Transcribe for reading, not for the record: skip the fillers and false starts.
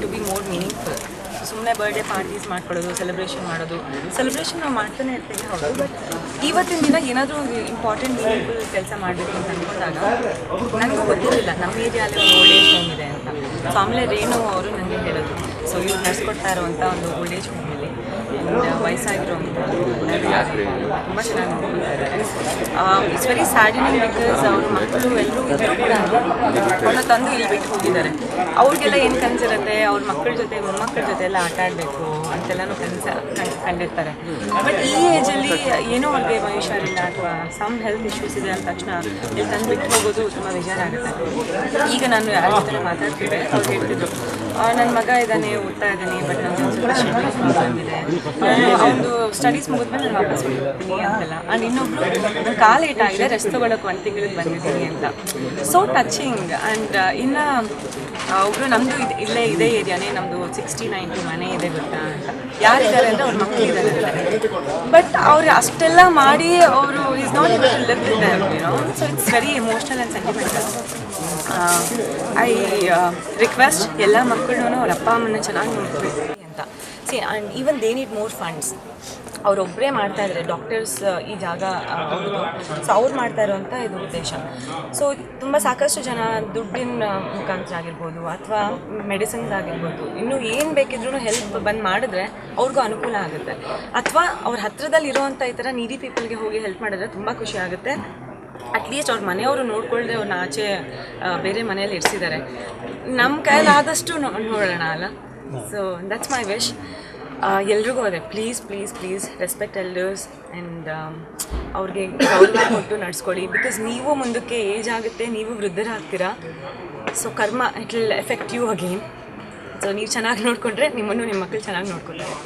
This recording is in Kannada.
To be more meaningful. ಸುಮ್ಮನೆ ಬರ್ಡೇ ಪಾರ್ಟೀಸ್ ಮಾಡ್ಕೊಳ್ಳೋದು, ಸೆಲೆಬ್ರೇಷನ್ ನಾವು ಮಾಡ್ತಾನೆ ಇರ್ತೀವಿ, ಹೌದು. ಬಟ್ ಇವತ್ತಿನ ದಿನ ಏನಾದರೂ ಒಂದು ಇಂಪಾರ್ಟೆಂಟ್ ಮೀನಿಂಗ್ಫುಲ್ ಕೆಲಸ ಮಾಡಬೇಕು ಅಂತ ಅಂದ್ಕೊಂಡಾಗ ನನಗೂ ಗೊತ್ತಿರಲಿಲ್ಲ ನಮ್ಮ ಏರಿಯಾದಲ್ಲಿ ಒಂದು ಓಲ್ಡ್ ಏಜ್ ಹೋಮ್ ಇದೆ ಅಂತ. ಸೊ ಆಮೇಲೆ ರೇಣು ಅವರು ನನಗೆ ಹೇಳೋದು, ಸೊ ಇವ್ರು ನಡೆಸ್ಕೊಡ್ತಾ ಇರುವಂಥ ಒಂದು ಓಲ್ಡ್ ಏಜ್ ಹೋಮಲ್ಲಿ ವಯಸ್ಸಾಗಿರುವಂಥ ತುಂಬ ಚೆನ್ನಾಗಿ ನೋಡ್ಕೊಳ್ತಾರೆ. ಇಟ್ಸ್ ವೆರಿ ಸ್ಯಾಡನಿಂಗ್ ಬಿಕಾಸ್ ಅವ್ರ ಮಕ್ಕಳು ಎಲ್ಲರೂ ಇದ್ದರೂ ಕೂಡ ಅವ್ರನ್ನ ತಂದು ಇಲ್ಲಿ ಬಿಟ್ಟು ಹೋಗಿದ್ದಾರೆ. ಅವ್ರಿಗೆಲ್ಲ ಏನು ಕನಸಿರುತ್ತೆ, ಅವ್ರ ಮಕ್ಕಳ ಜೊತೆ ಮೊಮ್ಮಕ್ಕಳ ಜೊತೆ ಎಲ್ಲ ಆಟ ಆಡಬೇಕು ಅಂತೆಲ್ಲನೂ ಕಂಡಿರ್ತಾರೆ. ಬಟ್ ಈ ಏಜಲ್ಲಿ ಏನೋ ಅವ್ರಿಗೆ ಹುಷಾರಿಲ್ಲ ಅಥವಾ ಸಮ್ ಹೆಲ್ತ್ ಇಶ್ಯೂಸ್ ಇದೆ ಅಂದ ತಕ್ಷಣ ಇಲ್ಲಿ ತಂದು ಬಿಟ್ಟು ಹೋಗೋದು ತುಂಬ ಬೇಜಾರ ಆಗುತ್ತೆ. ಈಗ ನಾನು ಯಾರ ಜೊತೆ ಮಾತಾಡ್ತಿದ್ದೆ, ಅವ್ರು ಹೇಳ್ತಿದ್ರು, ನನ್ನ ಮಗ ಇದ್ದಾನೆ, ಓದ್ತಾ ಇದ್ದಾನೆ, ಬಟ್ ನನಗೆ ಒಂದು ಸ್ವಲ್ಪ ಶೆಡ್ಯೂಲ್ ಪ್ರಾಬ್ಲಮ್ ಇದೆ, ಒಂದು ಸ್ಟಡೀಸ್ ಮುಗಿದ್ಮೇಲೆ ನಾನು ವಾಪಸ್ ಹೋಗ್ತೀನಿ ಅಂತೆಲ್ಲ. ಆ್ಯಂಡ್ ಇನ್ನೊಬ್ರು ನನ್ನ ಕಾಲು ಏಟಾಗಿದೆ, ರೆಸ್ಟ್ ತೊಗೊಳಕ್ಕೆ 1 ತಿಂಗಳಿಗೆ ಬಂದಿದ್ದೀನಿ ಅಂತ. So touching. ಆ್ಯಂಡ್ ಇನ್ನು ಒಬ್ಬರು ನಮ್ಮದು ಇದೇ ಏರಿಯಾನೇ, ನಮ್ಮದು 60-90 ಮನೆ ಇದೆ ಗೊತ್ತಾ ಅಂತ. ಯಾರಿದ್ದಾರೆ ಅಂದರೆ ಅವ್ರ ಮಕ್ಕಳಿದ್ದಾರೆ. ಬಟ್ ಅವ್ರು ಅಷ್ಟೆಲ್ಲ ಮಾಡಿ ಅವರು is not able to live with them, you know. So it's very emotional and sentimental. I request ಎಲ್ಲ ಮಕ್ಕಳನ್ನೂ ಅವ್ರ ಅಪ್ಪ ಅಮ್ಮನ ಚೆನ್ನಾಗಿ ನೋಡ್ಬೇಕು ಅಂತ. See and even they need more funds. ಅವರೊಬ್ಬರೇ ಮಾಡ್ತಾ ಇದ್ದಾರೆ, ಡಾಕ್ಟರ್ಸ್ ಈ ಜಾಗ ಅವ್ರದ್ದು. ಸೊ ಅವ್ರು ಮಾಡ್ತಾ ಇರೋವಂಥ ಇದು ಉದ್ದೇಶ. ಸೊ ತುಂಬ ಸಾಕಷ್ಟು ಜನ ದುಡ್ಡಿನ ಮುಖಾಂತರ ಆಗಿರ್ಬೋದು ಅಥವಾ ಮೆಡಿಸಿನ್ಸ್ ಆಗಿರ್ಬೋದು, ಇನ್ನೂ ಏನು ಬೇಕಿದ್ರೂ ಹೆಲ್ಪ್ ಬಂದು ಮಾಡಿದ್ರೆ ಅವ್ರಿಗೂ ಅನುಕೂಲ ಆಗುತ್ತೆ. ಅಥವಾ ಅವ್ರ ಹತ್ರದಲ್ಲಿ ಇರೋವಂಥ ಈ ಥರ ನೀಡಿ ಪೀಪಲ್ಗೆ ಹೋಗಿ ಹೆಲ್ಪ್ ಮಾಡಿದ್ರೆ ತುಂಬ ಖುಷಿ ಆಗುತ್ತೆ. ಅಟ್ಲೀಸ್ಟ್ ಅವ್ರ ಮನೆಯವರು ನೋಡ್ಕೊಳ್ದೆ ಅವ್ರನ್ನ ಆಚೆ ಬೇರೆ ಮನೆಯಲ್ಲಿ ಇರಿಸಿದ್ದಾರೆ. ನಮ್ಮ ಕೈಲಾದಷ್ಟು ನೋಡೋಣ ಅಲ್ಲ. So that's my wish. ಎಲ್ರಿಗೂ ಅದೇ, ಪ್ಲೀಸ್ ರೆಸ್ಪೆಕ್ಟ್ ಎಲ್ಡರ್ಸ್ ಆ್ಯಂಡ್ ಅವ್ರಿಗೆ ಗೌರವ ಕೊಟ್ಟು ನಡೆಸ್ಕೊಳ್ಳಿ. ಬಿಕಾಸ್ ನೀವು ಮುಂದಕ್ಕೆ ಏಜ್ ಆಗುತ್ತೆ, ನೀವು ವೃದ್ಧರಾಗ್ತೀರಾ. So karma it will affect you again. So ನೀವು ಚೆನ್ನಾಗಿ ನೋಡಿಕೊಂಡ್ರೆ ನಿಮ್ಮನ್ನು ನಿಮ್ಮ ಮಕ್ಕಳು ಚೆನ್ನಾಗಿ ನೋಡ್ಕೊತಾರೆ.